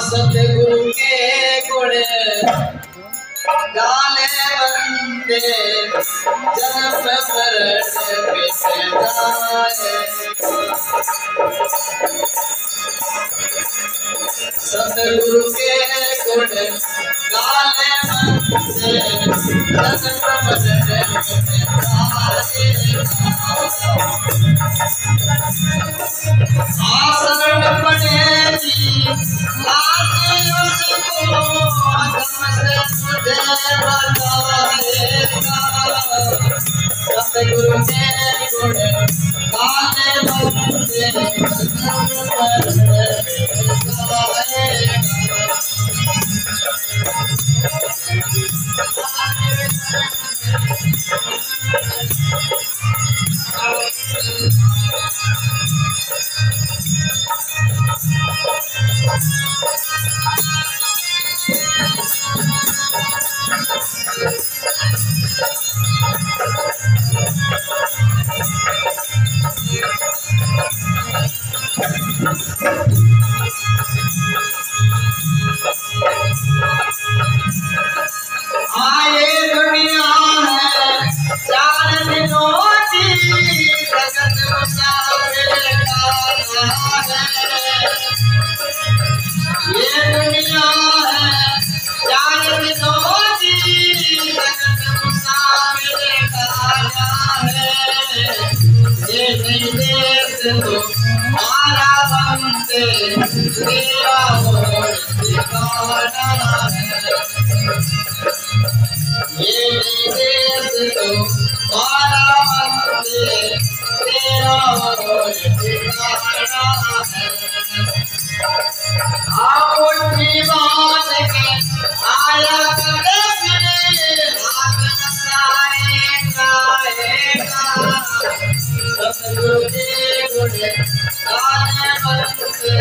सतगुरु के गुण गाले बंदे जन्म मरण मिट जाए। सतगुरु के गुण गाले बंदे जन्म मरण मिट जाए। आसन पड़ेगी आगे उसको धर्म से तुझे बताएगा। सतगुरु के गुण गाले बंदे जन्म मरण मिट जाएगा। आए दुनिया है चार दिनों की जगत मुसाफिर का है। ये दुनिया है चार दिनों की जगत मुसाफिर का है। ये नहीं देश तो मारा बंदे तेरा मोड़ ठिकाना है। ये देश तो मारा बंदे तेरा मोड़ ठिकाना है। आप उठी बात के आया करे हाथ नचाएगा। सतगुरु के गुण गाने बंदे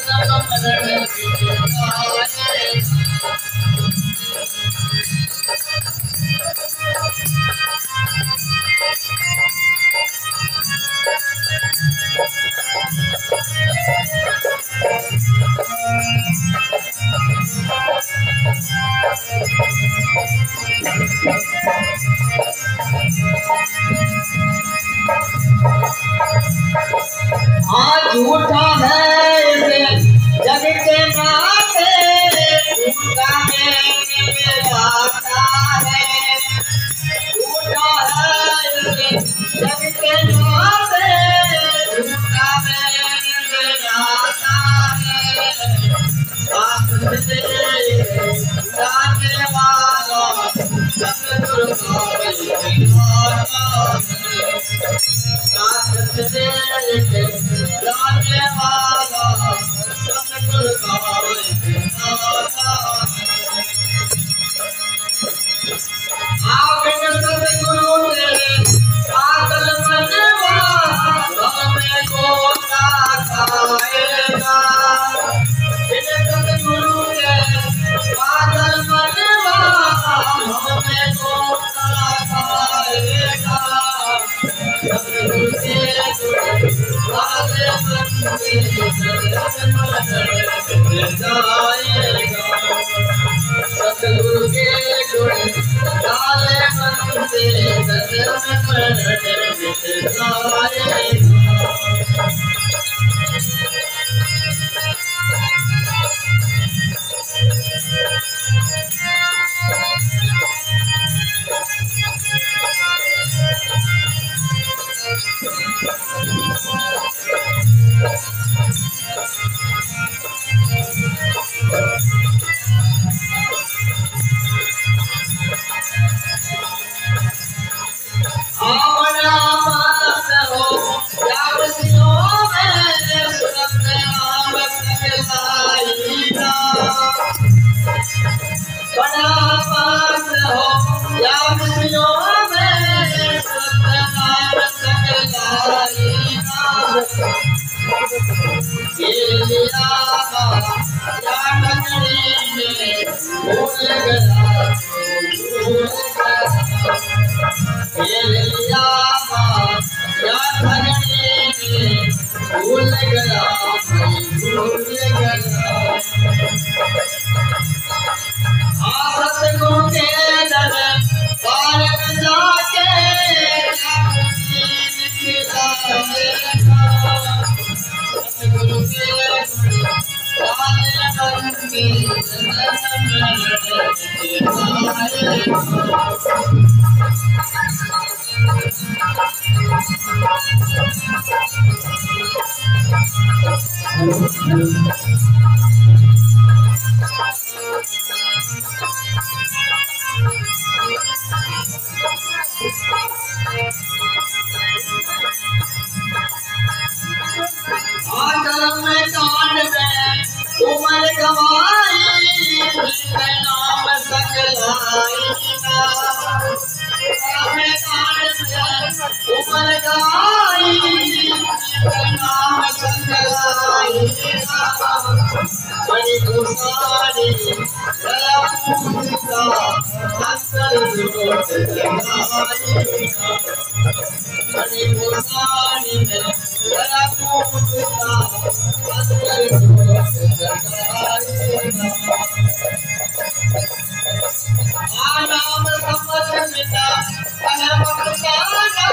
जन्म मरण मिट जाए। हाँ झूठा है इसे जग के नाते झूठा मेरे आता है। झूठा है इसे जग के नाते झूठा मेरे आता है। बात से जाने वाला सतगुरु का दिखाता है। बात से जाने वाला सतगुरु का दिखाता है। आगे सतगुरु तेरे पागल बनवा हमें गोता खाएगा। सतगुरु के पागल बनवा हमें गोता खाएगा। सतगुरु के गाले बंदे जन्म मरण मिट जाएगा। सतगुरु के गुण गाले बंदे जन्म मरण मिट जाएगा। भूल गया आचरण में कांड में उमर गवाई जिसके नाम सकलाई में कांड में उमर गवाई जिसके नाम सकलाई बड़ी खुशाली रलपूता हंसर जोत जगाई बड़ी खुशाली में रलपूता हंसर जोत जगाई नाम समझ मिटा अहम खुदाना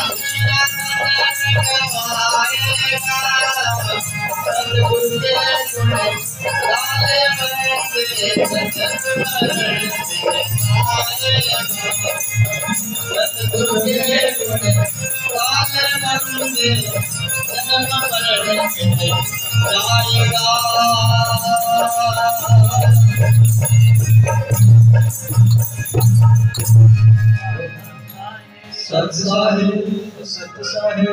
मीरा गवाएगा सतगुरु के सुने लाले बरसे सतगुरु के सुने लाले बरसे सतगुरु जाएगा सत्साहे